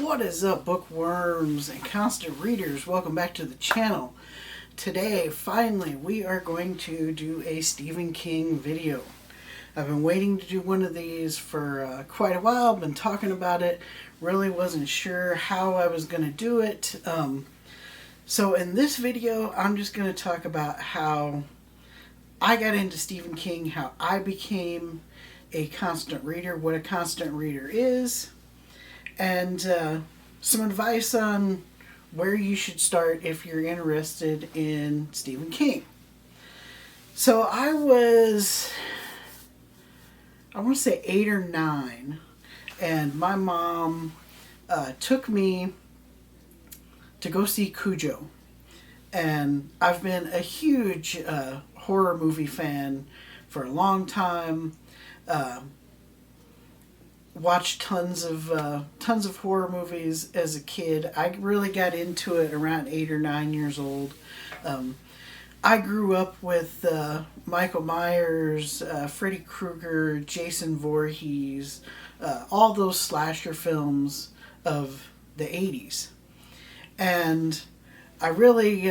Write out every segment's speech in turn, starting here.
What is up, bookworms and constant readers? Welcome back to the channel. Today, finally, we are going to do a Stephen King video. I've been waiting to do one of these for quite a while. I've been talking about it. Really wasn't sure how I was going to do it. So in this video, I'm just going to talk about how I got into Stephen King, how I became a constant reader, what a constant reader is, and some advice on where you should start if you're interested in Stephen King. So I want to say 8 or 9, and my mom took me to go see Cujo. And I've been a huge horror movie fan for a long time. Watched tons of horror movies as a kid. I really got into it around 8 or 9 years old. I grew up with Michael Myers, Freddy Krueger, Jason Voorhees, all those slasher films of the 80s. And I really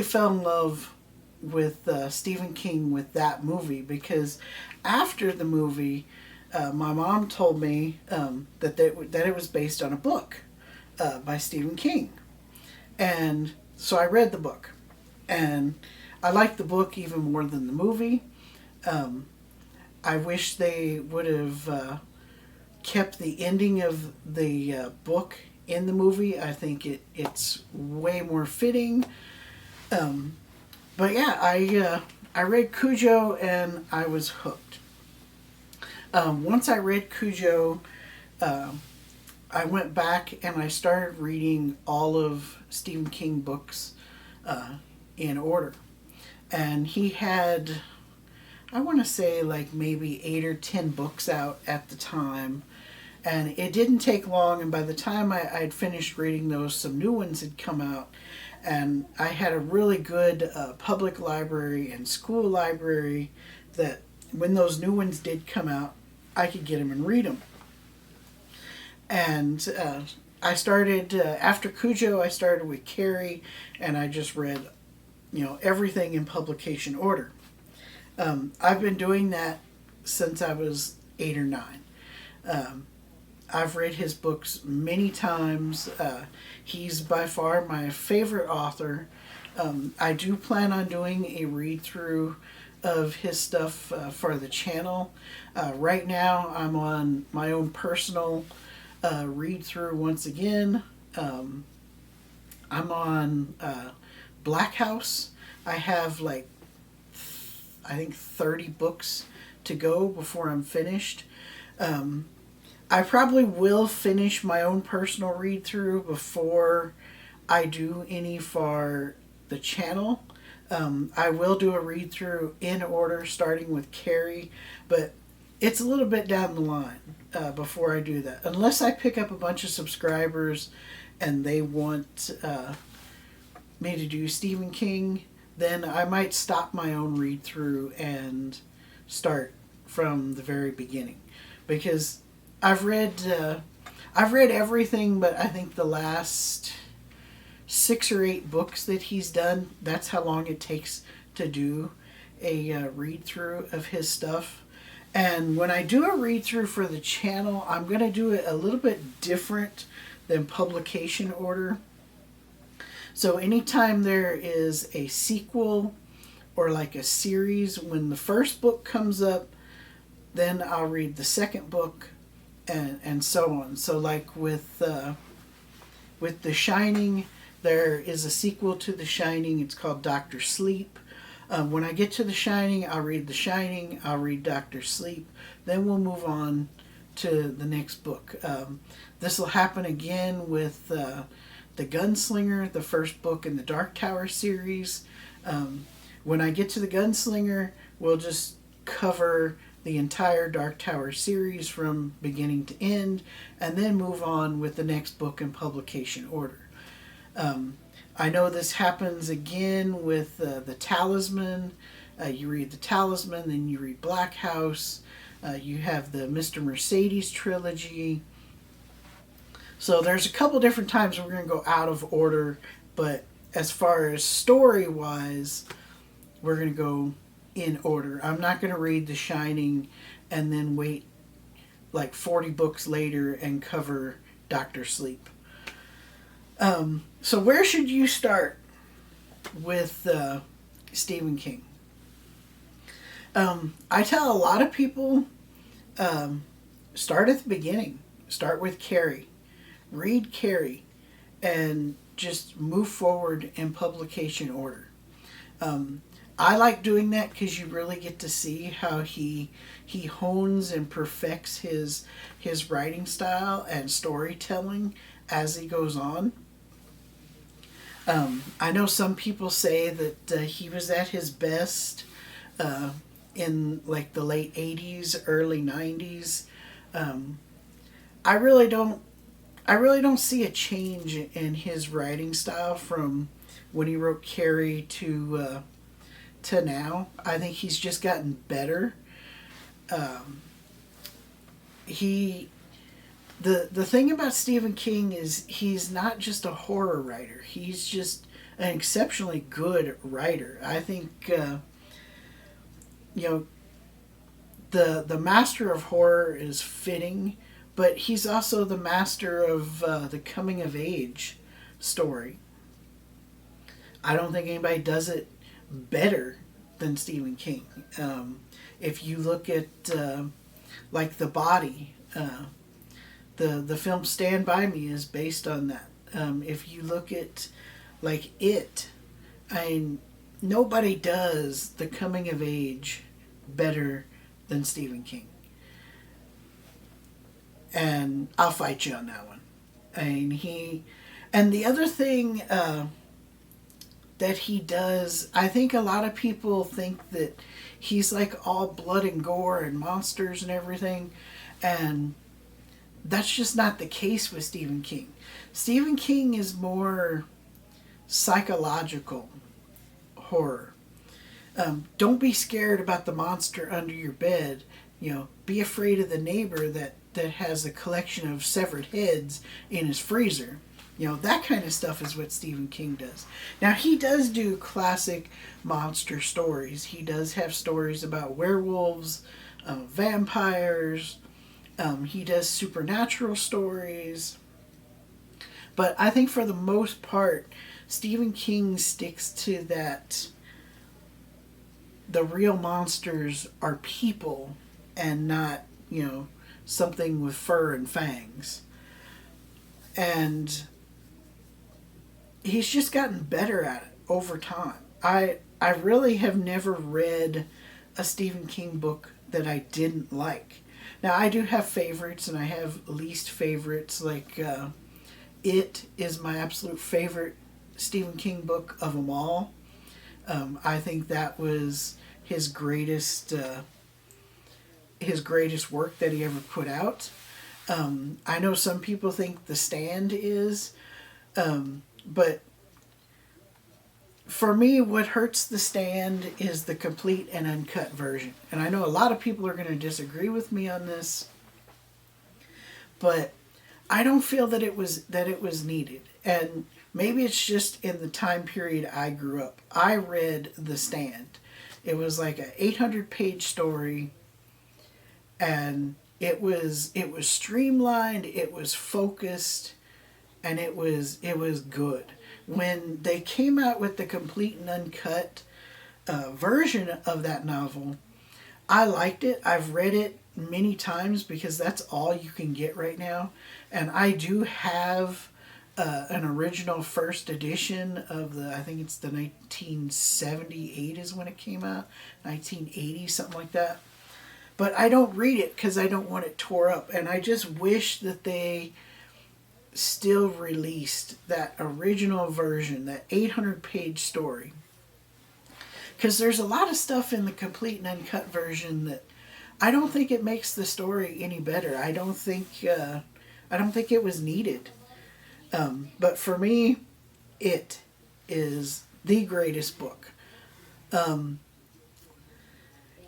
fell in love with Stephen King with that movie, because after the movie, my mom told me that it was based on a book by Stephen King. And so I read the book, and I liked the book even more than the movie. I wish they would have kept the ending of the book in the movie. I think it's way more fitting. But yeah, I read Cujo and I was hooked. Once I read Cujo, I went back and I started reading all of Stephen King books in order. And he had, I want to say, like maybe 8 or 10 books out at the time. And it didn't take long, and by the time I'd finished reading those, some new ones had come out. And I had a really good public library and school library that when those new ones did come out, I could get them and read them. And I started, after Cujo, I started with Carrie, and I just read, everything in publication order. I've been doing that since I was 8 or 9. I've read his books many times. He's by far my favorite author. I do plan on doing a read-through of his stuff for the channel. Right now, I'm on my own personal read-through once again. I'm on Black House. I have I think 30 books to go before I'm finished. I probably will finish my own personal read-through before I do any for the channel. I will do a read-through in order, starting with Carrie, but it's a little bit down the line before I do that. Unless I pick up a bunch of subscribers and they want me to do Stephen King, then I might stop my own read-through and start from the very beginning. Because I've read everything, but I think the last 6 or 8 books that he's done, that's how long it takes to do a read-through of his stuff. And when I do a read-through for the channel, I'm going to do it a little bit different than publication order. So anytime there is a sequel or like a series, when the first book comes up, then I'll read the second book, and so on. So like with The Shining, there is a sequel to The Shining. It's called Dr. Sleep. When I get to The Shining, I'll read The Shining, I'll read Dr. Sleep, then we'll move on to the next book. This will happen again with The Gunslinger, the first book in the Dark Tower series. When I get to The Gunslinger, we'll just cover the entire Dark Tower series from beginning to end, and then move on with the next book in publication order. I know this happens again with The Talisman. You read The Talisman, then you read Black House. You have the Mr. Mercedes trilogy. So there's a couple different times we're going to go out of order, but as far as story wise, we're going to go in order. I'm not going to read The Shining and then wait like 40 books later and cover Doctor Sleep. So where should you start with Stephen King? I tell a lot of people, start at the beginning. Start with Carrie. Read Carrie and just move forward in publication order. I like doing that because you really get to see how he hones and perfects his writing style and storytelling as he goes on. I know some people say that he was at his best in like the late 80s, early 90s. I really don't see a change in his writing style from when he wrote Carrie to now. I think he's just gotten better. The thing about Stephen King is he's not just a horror writer. He's just an exceptionally good writer. I think the master of horror is fitting, but he's also the master of the coming of age story. I don't think anybody does it better than Stephen King. If you look at like The Body, the film Stand By Me is based on that. If you look at like It, nobody does the coming of age better than Stephen King. And I'll fight you on that one. And the other thing that he does, I think a lot of people think that he's like all blood and gore and monsters and everything, and that's just not the case with Stephen King. Stephen King is more psychological horror. Don't be scared about the monster under your bed. Be afraid of the neighbor that has a collection of severed heads in his freezer. That kind of stuff is what Stephen King does. Now, he does do classic monster stories. He does have stories about werewolves, vampires. He does supernatural stories. But I think for the most part, Stephen King sticks to that the real monsters are people and not, something with fur and fangs. And he's just gotten better at it over time. I really have never read a Stephen King book that I didn't like. Now, I do have favorites and I have least favorites. Like, It is my absolute favorite Stephen King book of them all. I think that was his greatest work that he ever put out. I know some people think The Stand is, but for me, what hurts The Stand is the complete and uncut version. And I know a lot of people are going to disagree with me on this, but I don't feel that it was needed. And maybe it's just in the time period I grew up. I read The Stand. It was like an 800-page story, and it was streamlined, it was focused, and it was good. When they came out with the complete and uncut version of that novel, I liked it. I've read it many times because that's all you can get right now. And I do have an original first edition of I think it's the 1978 is when it came out, 1980, something like that. But I don't read it because I don't want it tore up. And I just wish that they still released that original version, that 800-page story. Because there's a lot of stuff in the complete and uncut version that I don't think it makes the story any better. I don't think it was needed. But for me, it is the greatest book.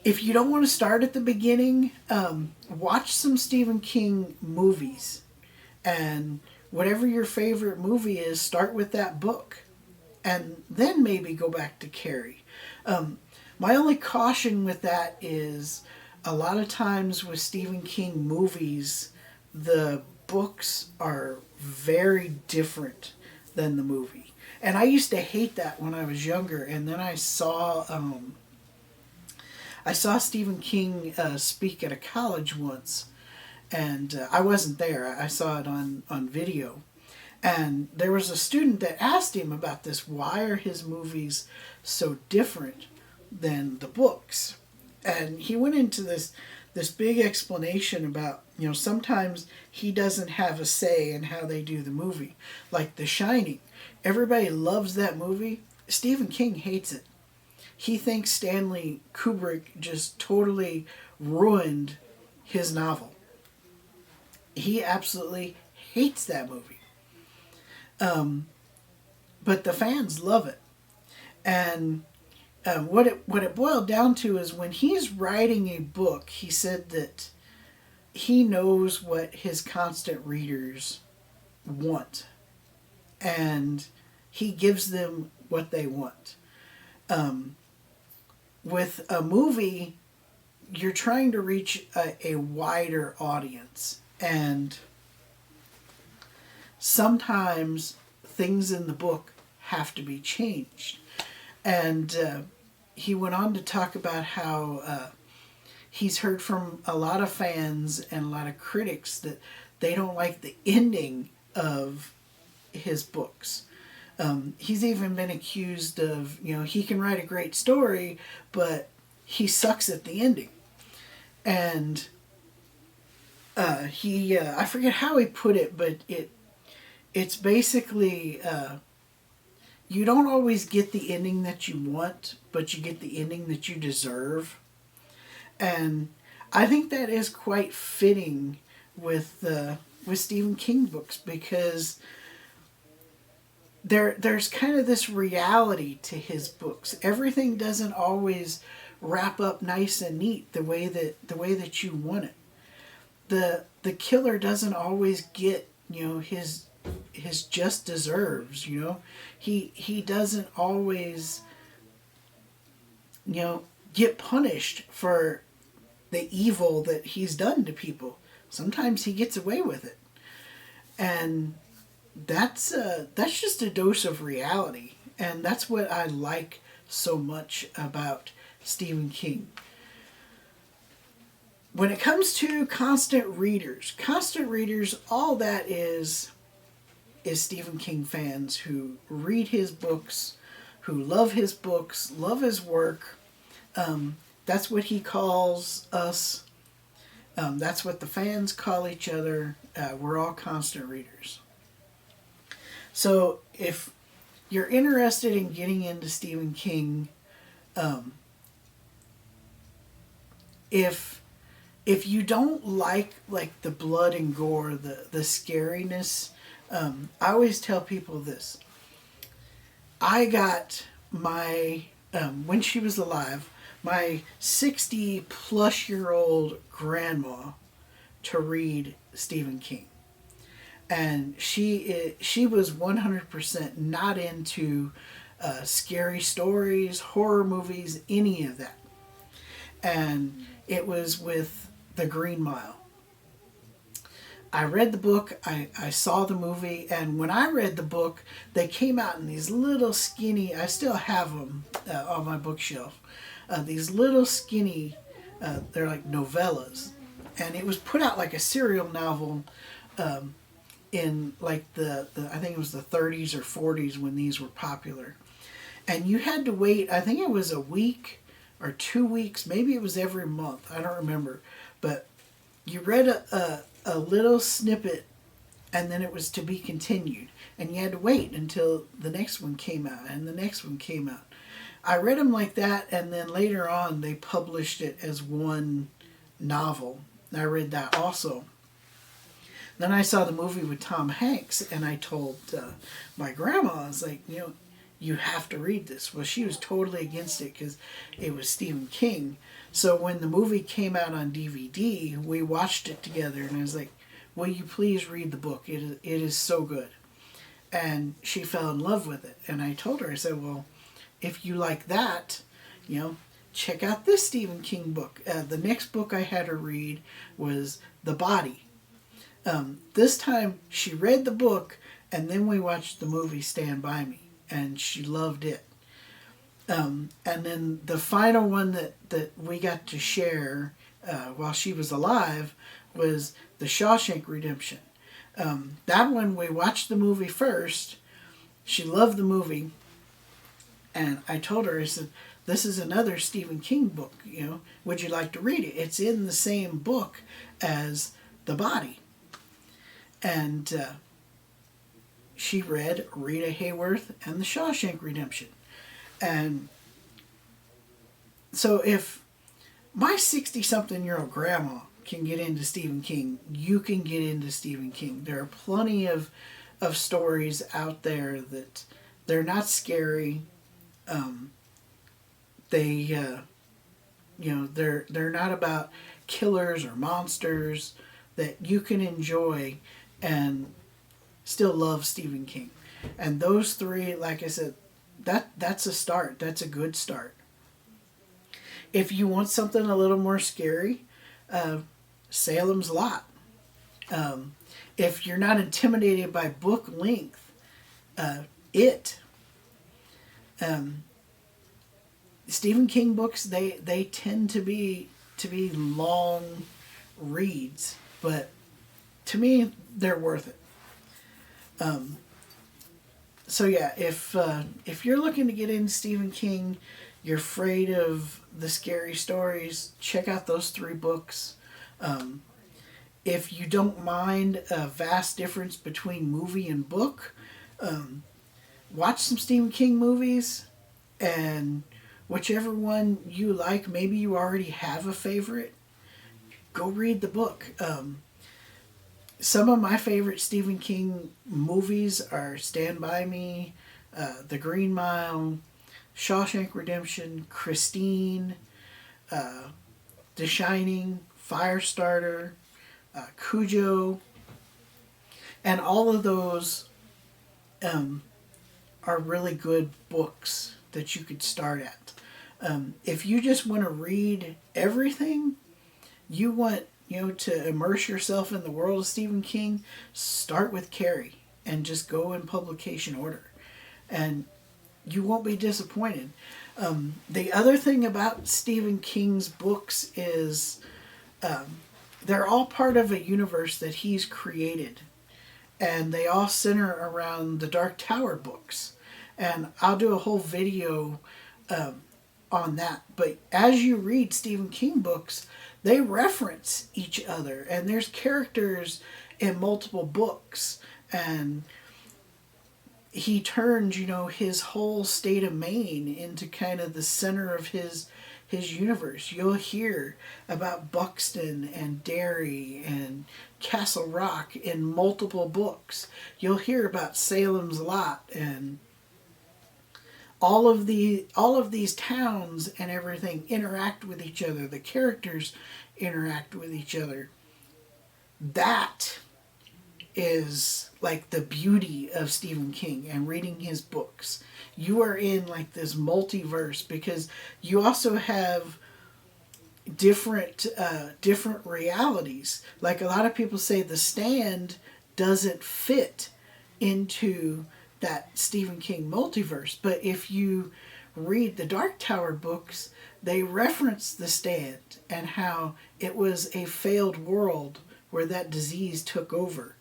If you don't want to start at the beginning, watch some Stephen King movies and whatever your favorite movie is, start with that book, and then maybe go back to Carrie. My only caution with that is a lot of times with Stephen King movies, the books are very different than the movie. And I used to hate that when I was younger, and then I saw Stephen King speak at a college once, and I wasn't there. I saw it on video. And there was a student that asked him about this. Why are his movies so different than the books? And he went into this big explanation about, sometimes he doesn't have a say in how they do the movie. Like The Shining. Everybody loves that movie. Stephen King hates it. He thinks Stanley Kubrick just totally ruined his novel. He absolutely hates that movie. But the fans love it. And what it boiled down to is when he's writing a book, he said that he knows what his constant readers want. And he gives them what they want. With a movie, you're trying to reach a wider audience. And sometimes things in the book have to be changed. And he went on to talk about how he's heard from a lot of fans and a lot of critics that they don't like the ending of his books. He's even been accused of, he can write a great story, but he sucks at the ending. And I forget how he put it, but it's basically, you don't always get the ending that you want, but you get the ending that you deserve. And I think that is quite fitting with Stephen King books, because there's kind of this reality to his books. Everything doesn't always wrap up nice and neat the way that you want it. The killer doesn't always get, his just deserves, He doesn't always, get punished for the evil that he's done to people. Sometimes he gets away with it. And that's just a dose of reality. And that's what I like so much about Stephen King. When it comes to constant readers, all that is Stephen King fans who read his books, who love his books, love his work. That's what he calls us. That's what the fans call each other. We're all constant readers. So if you're interested in getting into Stephen King, if you don't like the blood and gore, the scariness, I always tell people this. I got my, when she was alive, my 60-plus-year-old grandma to read Stephen King. And she was 100% not into scary stories, horror movies, any of that. And it was with The Green Mile. I read the book, I saw the movie, and when I read the book, they came out in these little skinny, I still have them on my bookshelf, these little skinny, they're like novellas. And it was put out like a serial novel in like the I think it was the 30s or 40s when these were popular. And you had to wait, I think it was a week or 2 weeks, maybe it was every month, I don't remember. But you read a little snippet, and then it was to be continued. And you had to wait until the next one came out, and the next one came out. I read them like that, and then later on they published it as one novel. And I read that also. Then I saw the movie with Tom Hanks, and I told my grandma, I was like, you have to read this. Well, she was totally against it because it was Stephen King. So when the movie came out on DVD, we watched it together, and I was like, will you please read the book? It is so good. And she fell in love with it. And I told her, I said, well, if you like that, check out this Stephen King book. The next book I had her read was The Body. This time she read the book, and then we watched the movie Stand By Me, and she loved it. And then the final one that we got to share while she was alive was The Shawshank Redemption. That one, we watched the movie first. She loved the movie. And I told her, I said, this is another Stephen King book, would you like to read it? It's in the same book as The Body. And she read Rita Hayworth and The Shawshank Redemption. And so if my 60-something-year-old grandma can get into Stephen King, you can get into Stephen King. There are plenty of stories out there that they're not scary. They're not about killers or monsters, that you can enjoy and still love Stephen King. And those three, like I said, that's a start. That's a good start. If you want something a little more scary, Salem's Lot. If you're not intimidated by book length, It. Stephen King books, they tend to be long reads, but to me they're worth it. So yeah, if you're looking to get into Stephen King, you're afraid of the scary stories, check out those 3 books. If you don't mind a vast difference between movie and book, watch some Stephen King movies, and whichever one you like, maybe you already have a favorite, go read the book. Some of my favorite Stephen King movies are Stand By Me, The Green Mile, Shawshank Redemption, Christine, The Shining, Firestarter, Cujo, and all of those are really good books that you could start at. If you just want to read everything, you want to immerse yourself in the world of Stephen King, start with Carrie and just go in publication order, and you won't be disappointed. The other thing about Stephen King's books is they're all part of a universe that he's created, and they all center around the Dark Tower books. And I'll do a whole video on that. But as you read Stephen King books, they reference each other, and there's characters in multiple books, and he turns, his whole state of Maine into kind of the center of his universe. You'll hear about Buxton and Derry and Castle Rock in multiple books. You'll hear about Salem's Lot, and all of these towns and everything interact with each other. The characters interact with each other. That is like the beauty of Stephen King and reading his books. You are in like this multiverse, because you also have different realities. Like a lot of people say The Stand doesn't fit into that Stephen King multiverse, but if you read the Dark Tower books, they reference The Stand and how it was a failed world where that disease took over.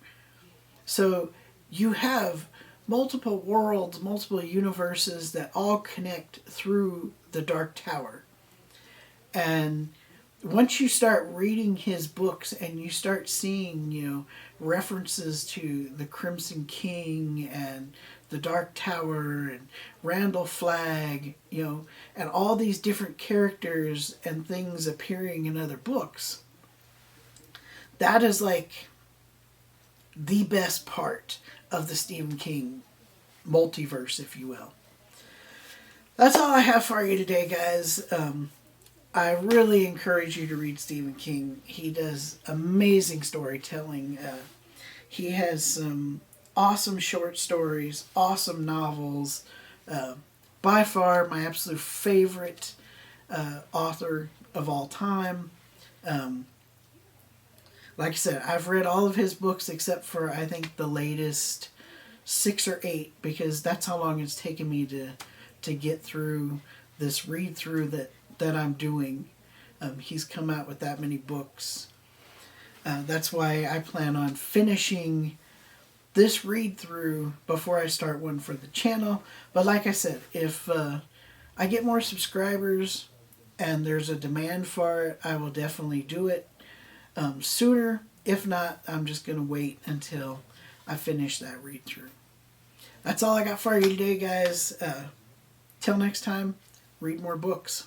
So you have multiple worlds, multiple universes that all connect through the Dark Tower. And once you start reading his books and you start seeing, references to the Crimson King and the Dark Tower and Randall Flagg, and all these different characters and things appearing in other books, that is like the best part of the Stephen King multiverse, if you will. That's all I have for you today, guys. I really encourage you to read Stephen King. He does amazing storytelling. He has some awesome short stories, awesome novels. Uh, by far, my absolute favorite author of all time. Um, like I said, I've read all of his books except for I think the latest 6 or 8 because that's how long it's taken me to get through this read through that I'm doing. He's come out with that many books. That's why I plan on finishing this read through before I start one for the channel. But like I said, if I get more subscribers and there's a demand for it, I will definitely do it sooner. If not, I'm just going to wait until I finish that read through. That's all I got for you today, guys. Till next time, read more books.